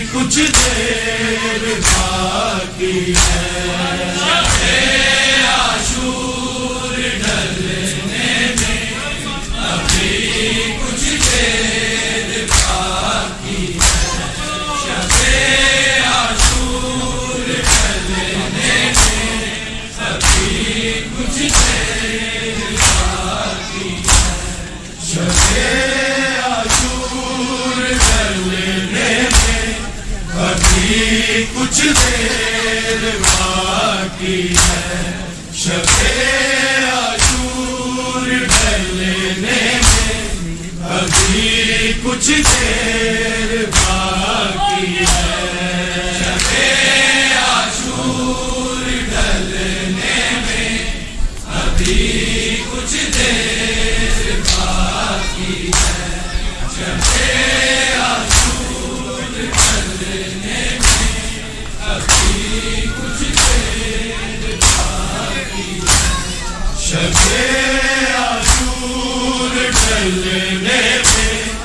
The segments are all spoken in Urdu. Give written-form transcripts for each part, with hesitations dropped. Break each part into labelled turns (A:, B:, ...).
A: کچھ دیر باقی ہے، عاشور ڈھلنے میں ابھی کچھ دیر باقی ہے، شب عاشور ڈھلنے میں ابھی کچھ دیر باقی ہے، شب عاشور ڈھلنے میں ابھی کچھ دیر باقی ہے، شب عاشور ڈھلنے میں ابھی کچھ دیر باقی ہے، شب عاشور ڈھلنے میں ابھی کچھ دیر باقی ہے، شب عاشور ڈھلنے میں ابھی کچھ دیر باقی ہے، شب عاشور ڈھلنے میں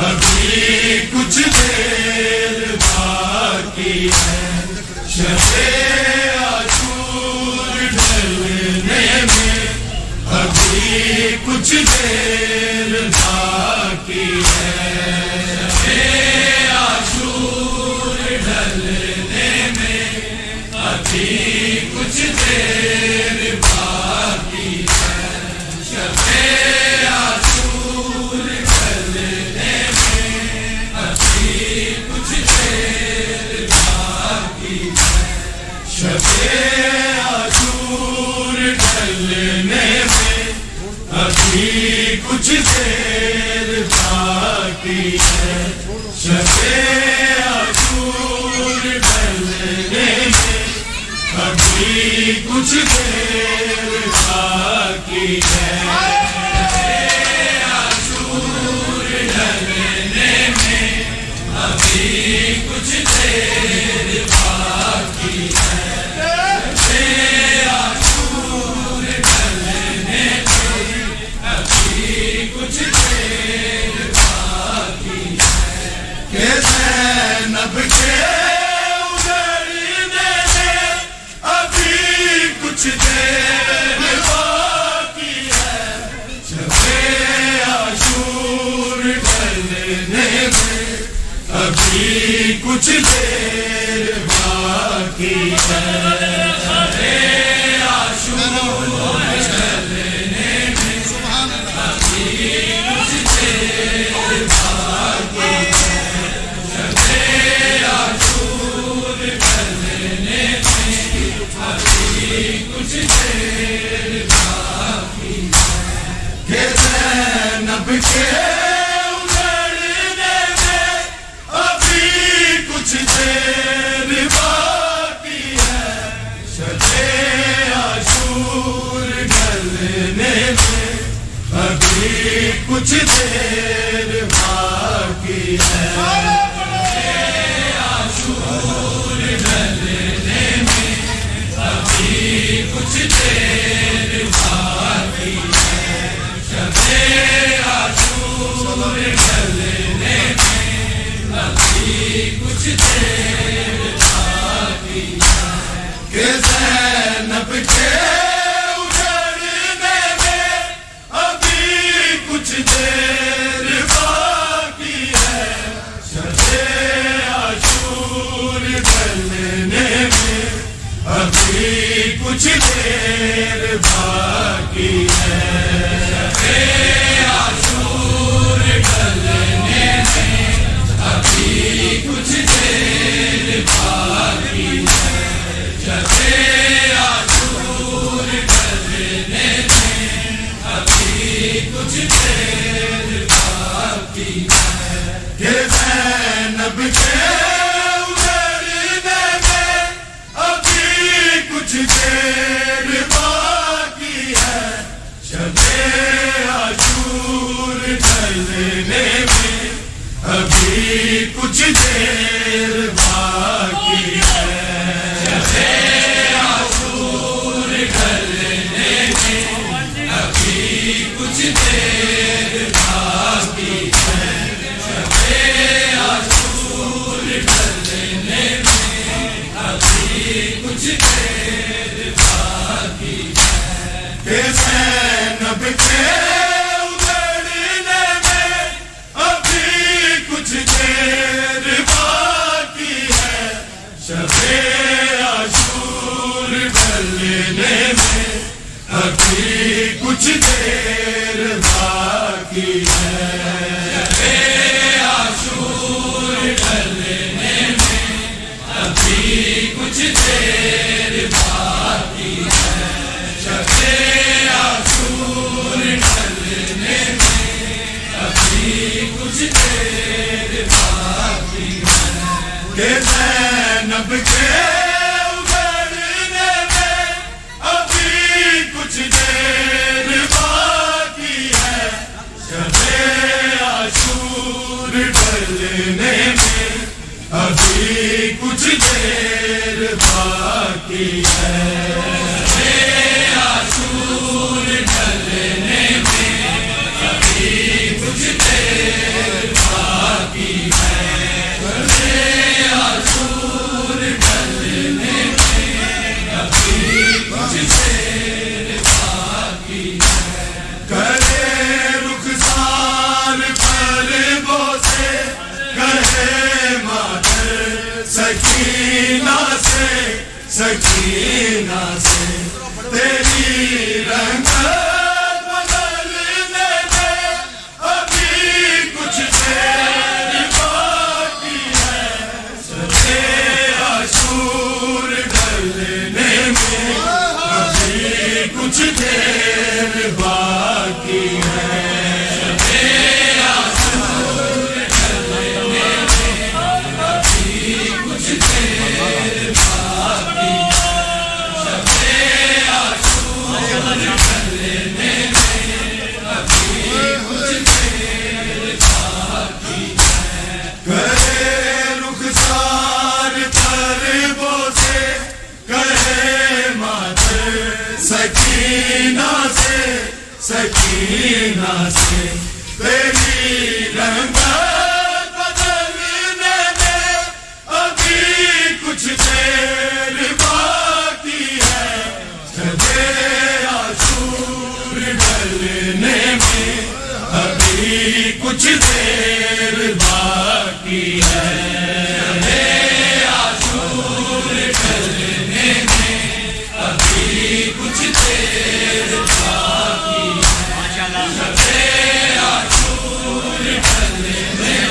A: ابھی کچھ دیر باقی ہے، شب عاشور ڈھلنے میں ابھی کچھ دیر باقی ہے، شب عاشور ڈھلنے میں ابھی کچھ دیر باقی ہے، شب عاشور ڈھلنے میں ابھی کچھ دیر باقی ہے، شب عاشور ڈھلنے میں ابھی کچھ دیر باقی ہے، شب عاشور ڈھلنے میں ابھی کچھ دیر باقی ہے، عاشور ڈھلنے میں ابھی کچھ دیر باقی ہے، عاشور ڈھلنے میں ابھی کچھ دیر باقی ہے، کہ زینب کے اجڑنے میں ابھی کچھ دیر باقی ہے، شب عاشور ڈھلنے میں ابھی کچھ دیر باقی ہے، عاشور ڈھلنے میں ابھی کچھ دیر باقی ہے، شب عاشور ڈھلنے میں ابھی کچھ دیر باقی ہے، کہ زینب کے اجڑنے میں ابھی کچھ دیر باقی ہے، شب عاشور ڈھلنے میں ابھی کچھ دیر باقی ہے، عاشور ڈھلنے میں ابھی کچھ دیر باقی ہے، شب عاشور ڈھلنے میں ابھی کچھ دیر باقی ہے، کہ زینب کے اجڑنے میں ابھی کچھ دیر باقی ہے، شب عاشور ڈھلنے میں ابھی کچھ دیر باقی ہے، شب عاشور ڈھلنے میں ابھی کچھ دیر باقی ہے، شب عاشور ڈھلنے میں ابھی کچھ دیر باقی ہے، کہ زینب کے اجڑنے میں ابھی کچھ دیر باقی ہے، شب عاشور ڈھلنے میں ابھی کچھ دیر باقی ہے، شب عاشور ڈھلنے میں ابھی کچھ دیر باقی ہے، شب عاشور ڈھلنے زینب کے اگڑنے میں ابھی کچھ دیر باقی ہے، شب عاشور ڈھلنے میں ابھی کچھ دیر باقی ہے، شب عاشور ڈھلنے میں ابھی کچھ دیر باقی ہے، شب عاشور ڈھلنے میں ابھی کچھ دیر باقی ہے، کرے رخسار پر بوسے کہے مادر سکینہ سے، سکینہ سے تیری رنگت بدلنے میں ابھی کچھ دیر باقی ہے، شب عاشور ڈھلنے میں ابھی کچھ دیر باقی ہے، شب عاشور ڈھلنے میں ابھی کچھ دیر باقی ہے، شب عاشور ڈھلنے میں ابھی کچھ دیر باقی ہے، کرے رخسار پر بوسے کہے مادر سکینہ سے، سکینہ سے تیری رنگت بدلنے میں ابھی کچھ دیر باقی ہے، شب عاشور ڈھلنے میں ابھی کچھ دیر باقی ہے، شب عاشور ڈھلنے میں ابھی کچھ دیر باقی ہے، شب عاشور ڈھلنے میں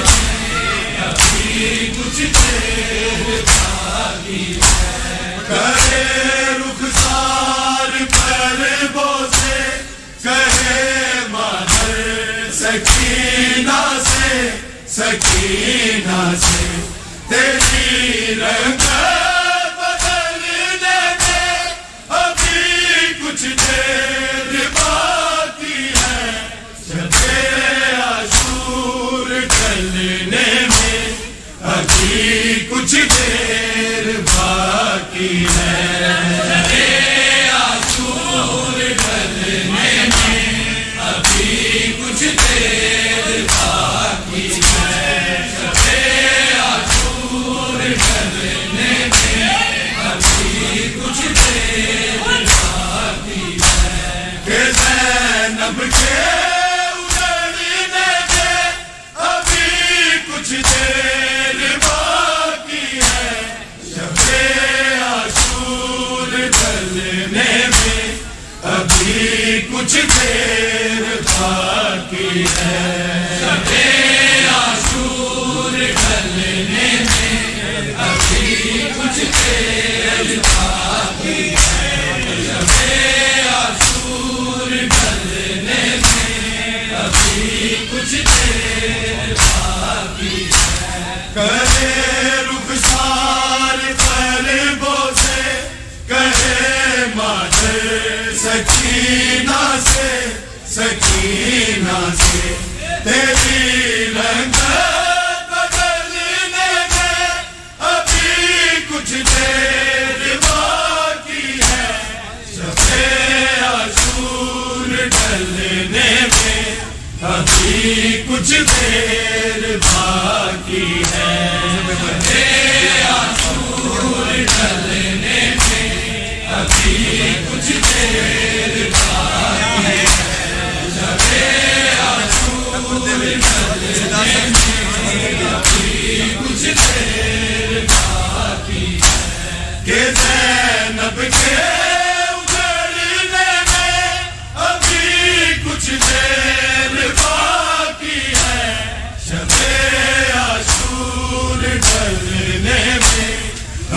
A: ابھی کچھ دیر باقی ہے، کرے رخسار پر بوسے کہے مادر سکینہ سے، سکینہ سے تیری رنگت بدلنے میں ابھی کچھ دیر باقی ہے، شب عاشور ڈھلنے میں ابھی کچھ دیر باقی ہے، شب عاشور ڈھلنے میں ابھی کچھ دیر باقی ہے، شب عاشور ڈھلنے میں ابھی کچھ دیر باقی ہے، کہ زینب کے اگڑنے میں ابھی کچھ دیر باقی ہے، شب عاشور ڈھلنے میں ابھی کچھ دیر باقی ہے، شب عاشور ڈھلنے میں ابھی کچھ دیر باقی ہے، شب عاشور ڈھلنے میں ابھی کچھ دیر باقی ہے، کرے رخسار پر بوسے کہے مادر سکینہ سے، سکینہ سے تیری رنگت بدلنے میں ابھی کچھ دیر باقی ہے، شب عاشور ڈھلنے میں ابھی کچھ دیر باقی ہے، شب عاشور ڈھلنے میں ابھی کچھ دیر باقی ہے، شب عاشور ڈھلنے میں ابھی کچھ دیر باقی ہے، کہ زینب کے اگڑنے میں ابھی کچھ دیر باقی ہے، شب عاشور ڈھلنے میں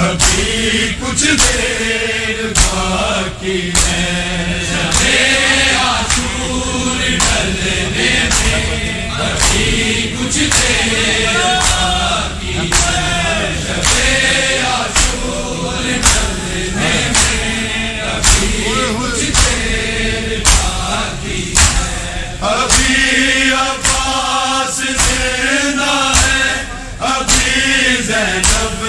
A: ابھی کچھ دیر باقی ہے، شب عاشور ڈھلنے میں ابھی کچھ دیر باقی ہے، شب زینب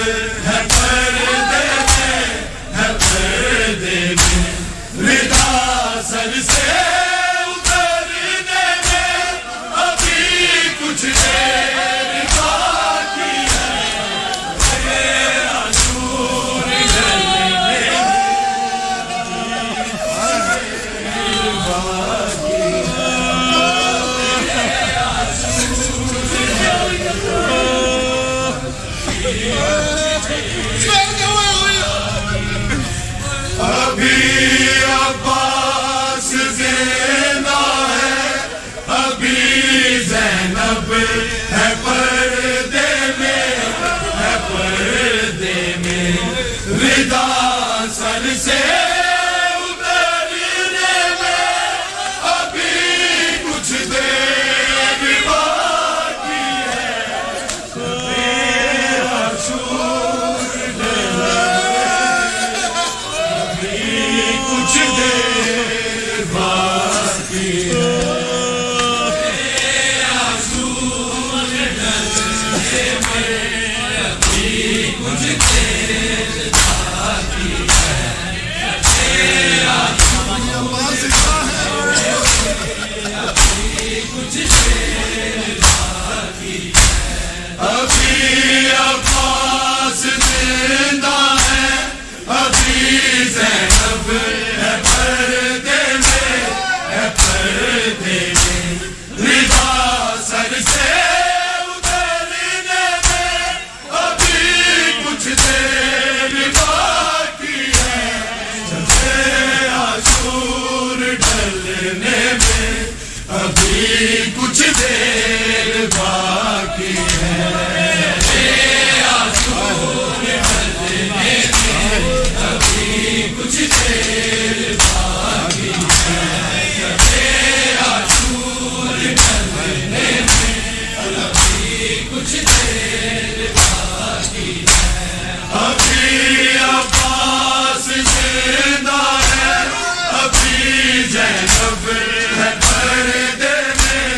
A: ہے پردے میں، ہے پردے میں، ردا سر سے اترنے میں ابھی کچھ دیر باقی ہے، عاشور ڈلنے میں ابھی عباس زندہ ہے، ابھی زینب ہے پردے میں، ہے پردے میں، ردا سر سے اترنے میں ابھی کچھ دیر باقی ہے، عاشور کچھ دیر باقی ہے، عاشور ڈلنے میں ابھی کچھ دیر باقی ہے، عاشور ابھی کچھ دیر باقی ہے، ابھی عباس زندہ ہے، ابھی زینب ہے پردے میں، ہے پردے میں، ردا سر سے اترنے میں ابھی کچھ دیر باقی ہے، عاشور ڈلنے میں ابھی کچھ دیر باقی ہے، عاشور ڈلنے میں ابھی کچھ دیر باقی ہے، عاشور ڈلنے میں ابھی کچھ دیر باقی ہے، ابھی عباس زندہ ہے، ابھی زینب ہے پردے میں،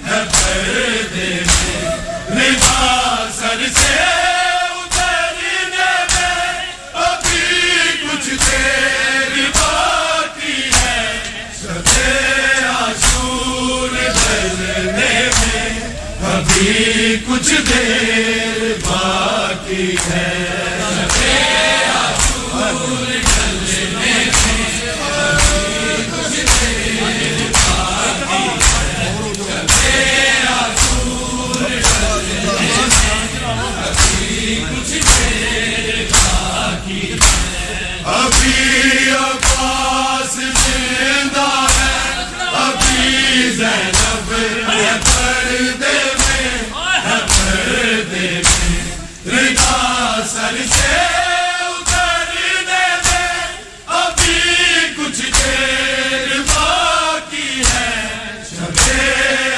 A: ہے پردے میں، ردا سر سے اترنے میں ابھی کچھ دیر باقی ہے، عاشور ڈلنے میں ابھی کچھ دیر باقی ہے، عاشور ڈلنے میں ابھی کچھ دیر باقی ہے، عاشور ڈلنے میں ابھی کچھ دیر باقی ہے، ابھی عباس زندہ ہے، ابھی زینب ہے پردے میں، ہے پردے میں، ردا سر سے اترنے میں ابھی کچھ دیر باقی ہے،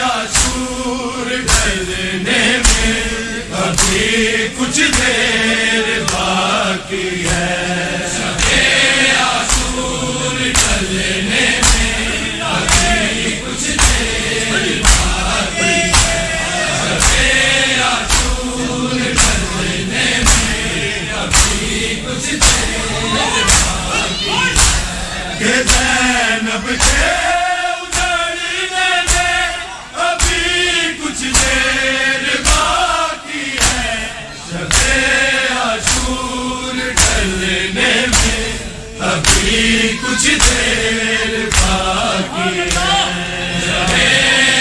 A: عاشور ڈلنے میں ابھی کچھ دیر باقی ہے، عاشور ڈلنے میں ابھی کچھ دیر باقی ہے، عاشور ڈلنے میں ابھی کچھ دیر باقی ہے، کہ زینب کے اترنے میں ابھی کچھ دیر باقی ہے، عاشور ڈلنے میں ابھی کچھ دیر باقی ہے،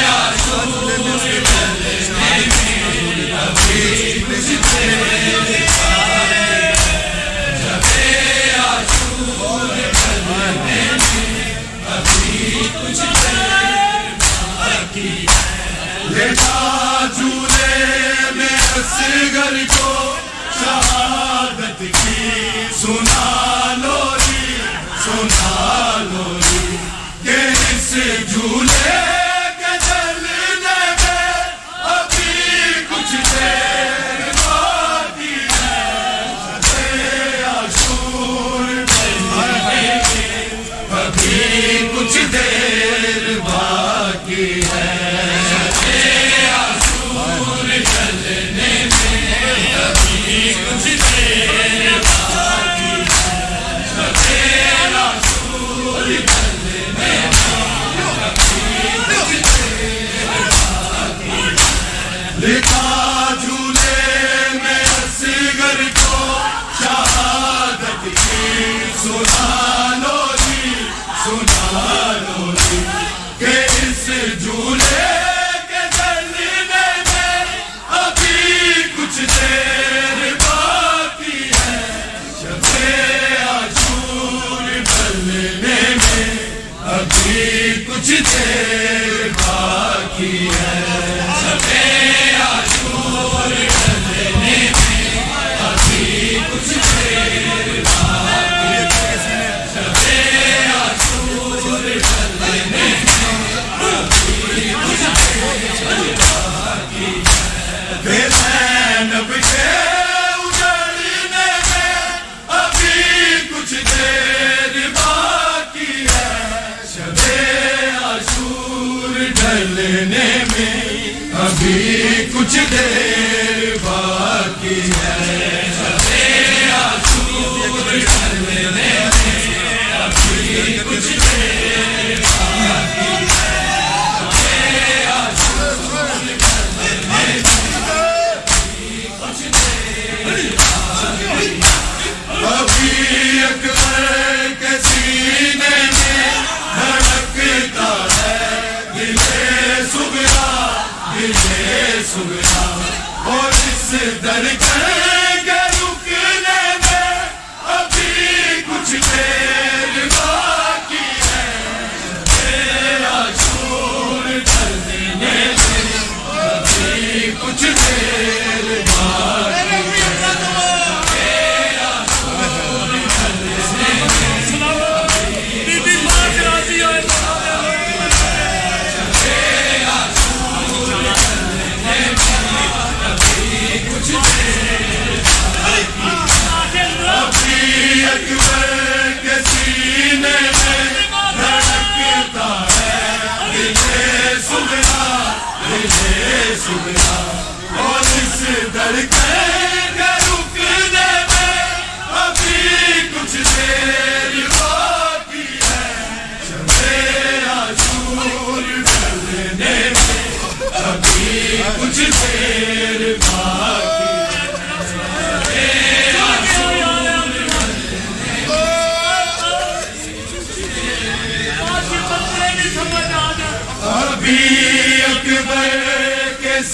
A: عاشور ڈلنے میں ابھی کچھ دیر باقی ہے، عاشور ڈلنے میں ابھی کچھ دیر باقی ہے، لیٹا جھولے میں اصغر کو شہادت کی سنا لوری، سنا لوری، کہ اس جھولے کے جلنے میں ابھی کچھ دیر باقی ہے، عاشور ڈلنے میں ابھی کچھ دیر باقی ہے، عاشور ڈلنے میں ابھی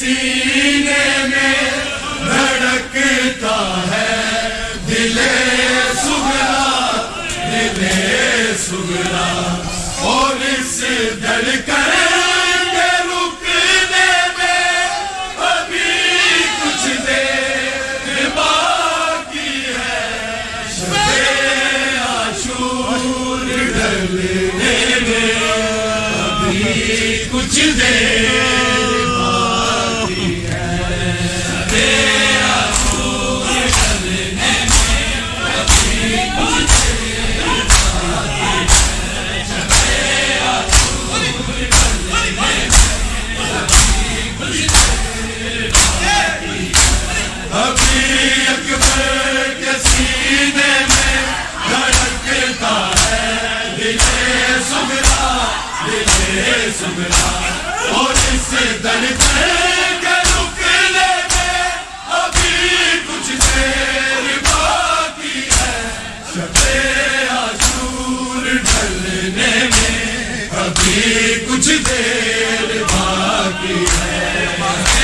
A: سینے میں دھڑکتا ہے دل سغرا، دل سغرا، اور اس دھڑکن کے رکنے میں ابھی کچھ دیر باقی ہے، شب عاشور ڈھلنے میں ابھی کچھ دیر باقی ہے، شب عاشور ڈھلنے میں ابھی کچھ دیر باقی ہے، شب عاشور ڈھلنے میں ابھی کچھ دیر باقی ہے، ابھی اکبر کے سینے میں دھڑکتا ہے دل سغرا، دل سغرا، اور اس دھڑکن کے رکنے میں ابھی کچھ دیر باقی ہے، شب عاشور ڈھلنے میں ابھی کچھ دیر باقی ہے، شب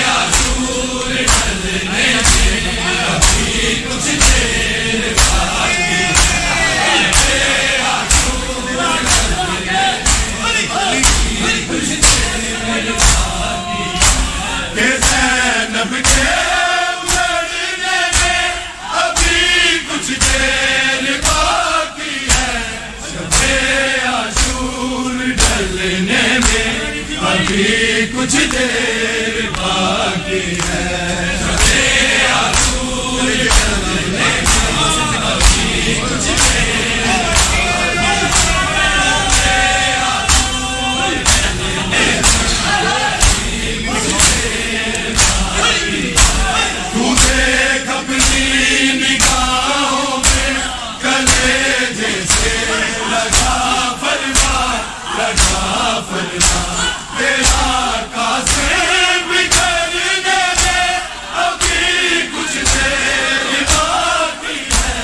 A: عاشور ڈھلنے میں ابھی کچھ دیر باقی ہے، کہ زینب کے اجڑنے میں ابھی کچھ دیر باقی ہے، شب عاشور ڈھلنے میں ابھی کچھ دیر باقی ہے، شب عاشور ڈھلنے میں ابھی کچھ دیر تو دیکھ اپنی نگاہوں میں کلیجے سے لگا فرما، لگا فرما، تیرا قاسم بگڑنے میں ابھی کچھ دیر باقی ہے،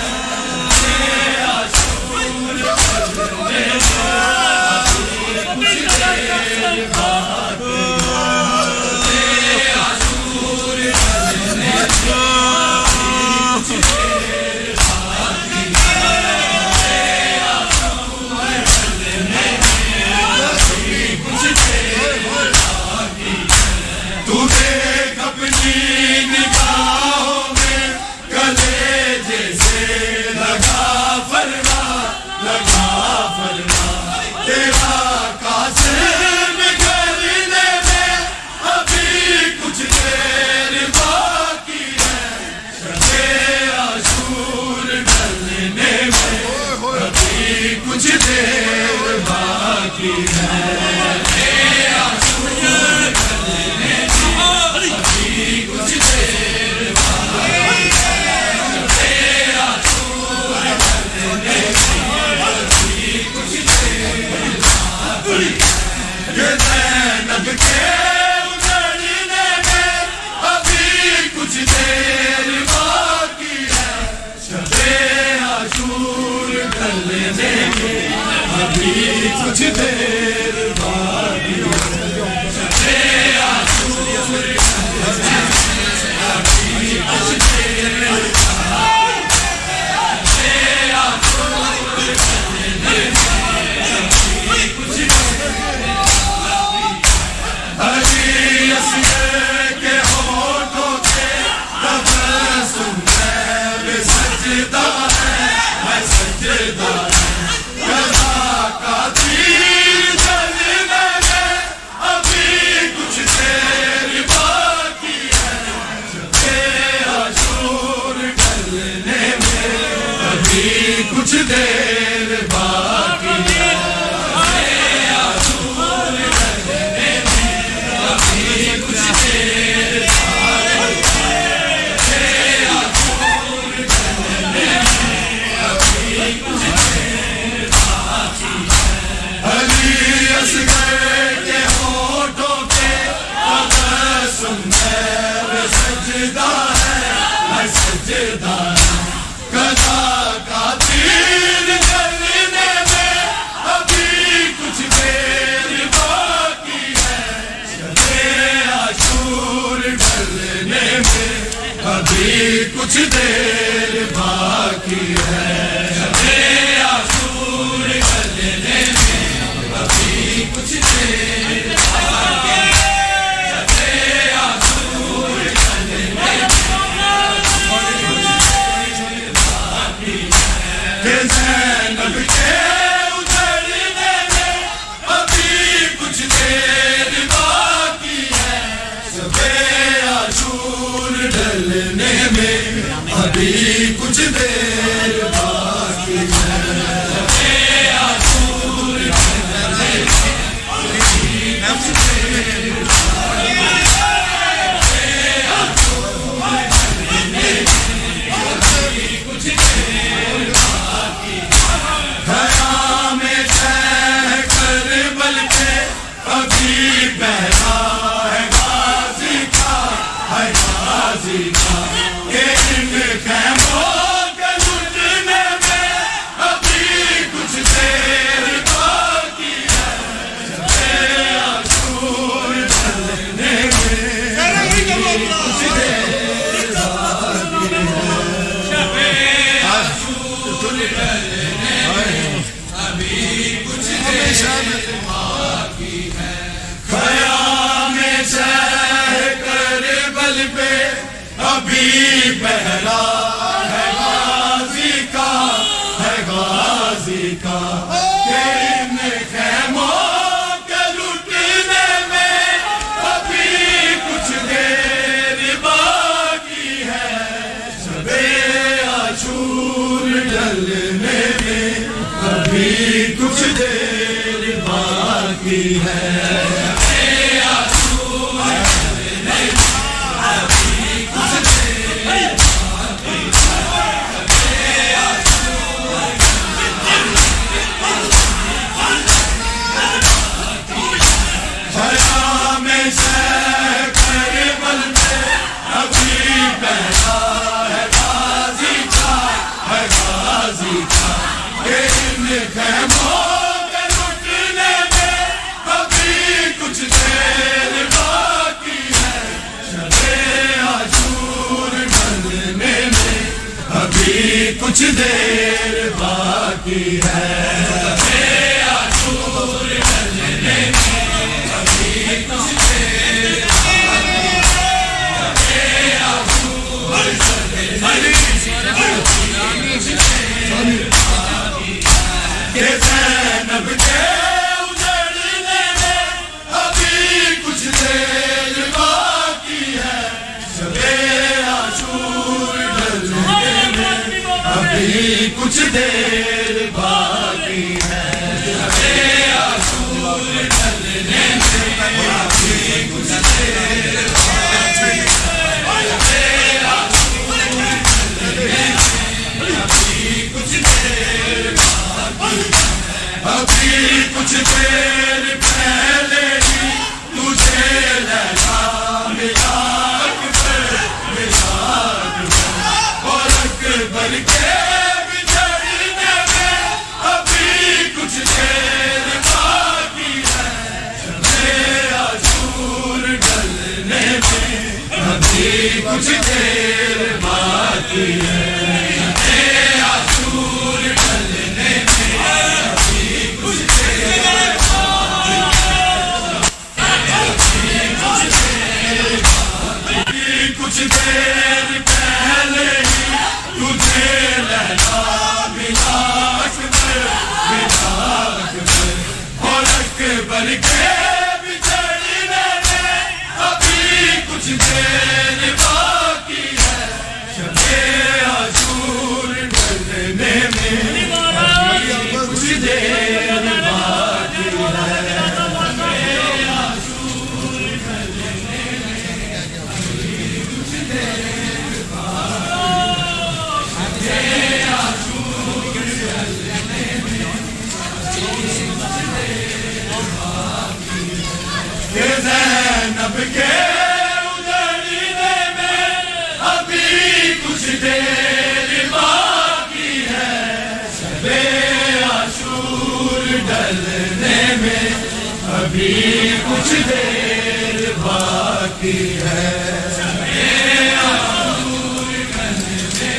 A: عاشور ڈھلنے میں ابھی کچھ دیر باقی ہے، عاشور ڈھلنے میں کچھ دیر باقی ہے، عاشور ڈھلنے میں ابھی کچھ دیر باقی ہے، تو دیکھ اپنی نگاہوں میں کلیجے سے لگا فرما، لگا فرما، تیرا قاسم بگڑنے میں ابھی کچھ دیر باقی ہے، شب عاشور ڈھلنے میں ابھی کچھ دیر باقی ہے، عاشور ڈھلنے میں ابھی کچھ دیر باقی ہے، عاشور ڈھلنے میں ابھی کچھ دیر باقی ہے، کہ زینب کے اجڑنے میں ابھی کچھ دیر باقی ہے، شب عاشور ڈھلنے میں ابھی کچھ دیر باقی ہے، شب عاشور ڈھلنے میں ابھی کچھ دیر علی اصغر کے ہونٹوں پہ تبسم ہے، سجدہ ہے، سجدہ ہے، قضا کا تیر جلنے میں ابھی کچھ دیر باقی ہے، شب عاشور ڈھلنے میں ابھی کچھ دیر باقی ہے، عاشور ڈھلنے میں ابھی کچھ دیر باقی ہے، عاشور ڈھلنے میں ابھی کچھ دیر باقی ہے، علی اصغر کے ہونٹوں پہ تبسم ہے، سجدہ ہے، سجدہ ہے، قضا کا تیر دیر باقی ہے، شبِ عاشور ڈھلنے میں ابھی کچھ دیر باقی ہے، شبِ عاشور ڈھلنے میں باقی ہے، کہ زینب کے اجڑنے میں ابھی کچھ دیر باقی ہے، شبِ عاشور ڈھلنے میں ابھی کچھ دیر باقی ہے، شبِ عاشور ڈھلنے میں ابھی کچھ دیر باقی ہے، شبِ عاشور ڈھلنے میں ابھی کچھ دیر باقی ہے، خیام شہ کربل پہ ابھی پہرا ہے غازی کا، ہے غازی کا، کہ ان خیموں کے لٹنے میں ابھی کچھ دیر باقی ہے، شبِ عاشور ڈھلنے میں ابھی کچھ دیر باقی ہے، شبِ عاشور ڈھلنے میں ابھی کچھ دیر باقی ہے، خیام شہ کربل پہ ابھی پہرا ہے غازی کا، ہے غازی کا، کہ ان خیموں کے لٹنے میں ابھی کچھ دیر باقی ہے، شبِ عاشور ڈھلنے میں ابھی کچھ دیر باقی ہے، شبِ عاشور ڈھلنے میں ابھی کچھ دیر باقی ہے، شبِ عاشور خیام شہ کربل پہ ابھی پہرا ہے غازی کا، ہے غازی کا، کہ ان خیموں کے لٹنے میں ابھی کچھ دیر باقی ہے، شبِ عاشور ڈھلنے میں ابھی کچھ دیر باقی ہے، شبِ عاشور ڈھلنے میں ابھی کچھ دیر باقی ہے، شبِ عاشور ڈھلنے میں ابھی کچھ دیر باقی ہے، کہ زینب کے اجڑنے میں ابھی کچھ دیر باقی ہے، شبِ عاشور ڈھلنے میں ابھی کچھ دیر باقی ہے، شبِ عاشور ڈھلنے میں ابھی کچھ دیر باقی ہے، شبِ عاشور ڈھلنے میں ابھی کچھ دیر باقی ہے، ابھی کچھ دیر پہلے ہی تجھے لیلا ملا اکبر، ملا اکبر، اور اکبر کے بچھڑنے میں ابھی کچھ دیر باقی ہے، شبِ عاشور ڈھلنے میں ابھی کچھ دیر باقی ہے، شبِ عاشور ڈھلنے میں ابھی کچھ دیر باقی ہے، کچھ دیر پہلے ہی تجھے لیلا ملا اکبر، ملا اکبر، اور اکبر کے بچھڑنے میں ابھی کچھ دیر باقی ہے، شبِ عاشور ڈھلنے میں ابھی کچھ دیر باقی ہے، زینب کے اجڑنے میں ابھی کچھ دیر باقی ہے، شب عاشور ڈلنے میں ابھی کچھ دیر باقی ہے، شب عاشور ڈلنے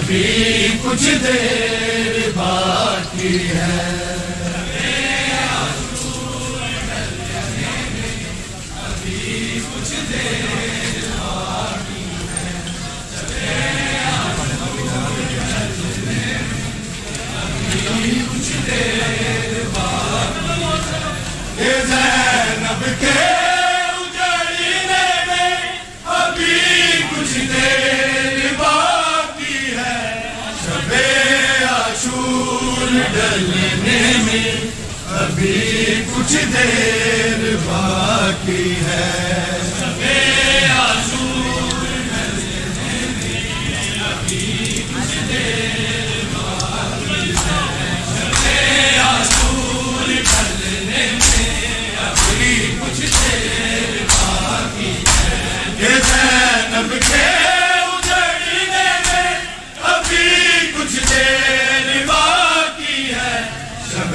A: ابھی کچھ دیر باقی ہے زینب کے اجڑنے میں ابھی کچھ دیر باقی ہے شب عاشور ڈلنے میں ابھی کچھ دیر باقی ہے شب عاشور ڈلنے میں ابھی کچھ دیر باقی ہے شب عاشور ڈلنے میں کچھ دیر باقی ہے یہ زینب کے اجڑنے میں ابھی کچھ دیر باقی ہے شب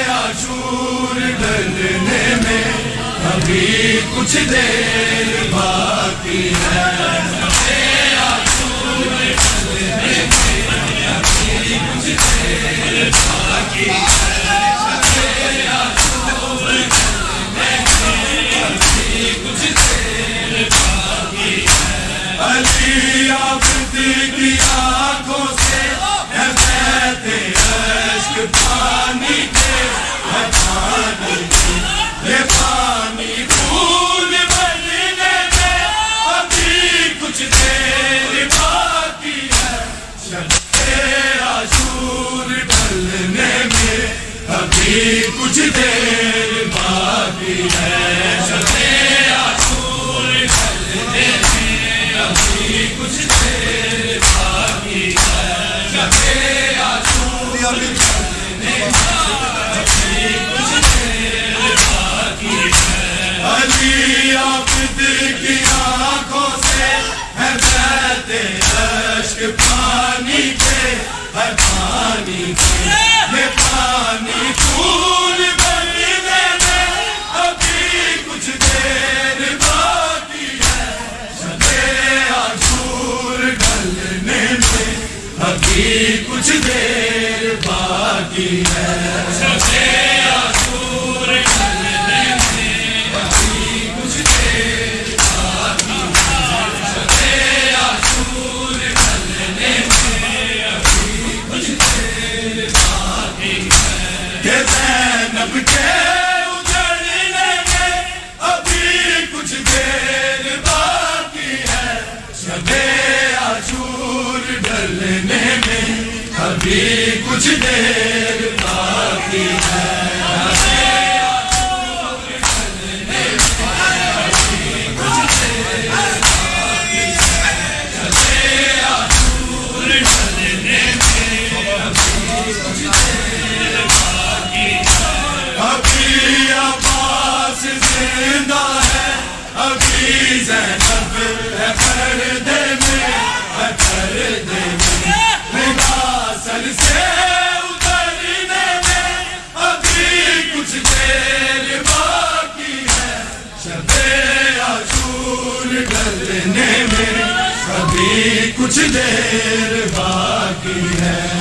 A: عاشور ڈلنے میں ابھی کچھ دیر باقی ہے شب عاشور ڈلنے میں ابھی کچھ دیر باقی ہے علی عابد کی آنکھوں سے ہے بہتے اشک پانی کے ہے پانی کے یہ پانی پھول بننے میں ابھی کچھ دیر باقی ہے شب عاشور ڈلنے میں ابھی کچھ دیر باقی ہے شب عاشور ڈلنے میں ابھی کچھ دیر باقی ہے شب عاشور ڈلنے میں ابھی کچھ دیر باقی ہے علی عابد کی آنکھوں سے ہے بہتے اشک پانی کے ہے پانی کے یہ پانی پھول بننے میں ابھی کچھ دیر باقی ہے شب عاشور ڈلنے میں ابھی کچھ دیر باقی ہے شب عاشور ڈلنے میں ابھی کچھ دیر باقی ہے شب عاشور ڈلنے میں ابھی کچھ دیر باقی ہے کہ زینب کے اجڑنے میں ابھی کچھ دیر باقی ہے شب عاشور ڈلنے میں ابھی کچھ دیر باقی ہے ابھی عباس زندہ ہے ابھی زینب ہے پردے میں ہے پردے میں لباسل سے اترنے میں ابھی کچھ دیر باقی ہے شب عاشور ڈلنے میں ابھی کچھ دیر باقی ہے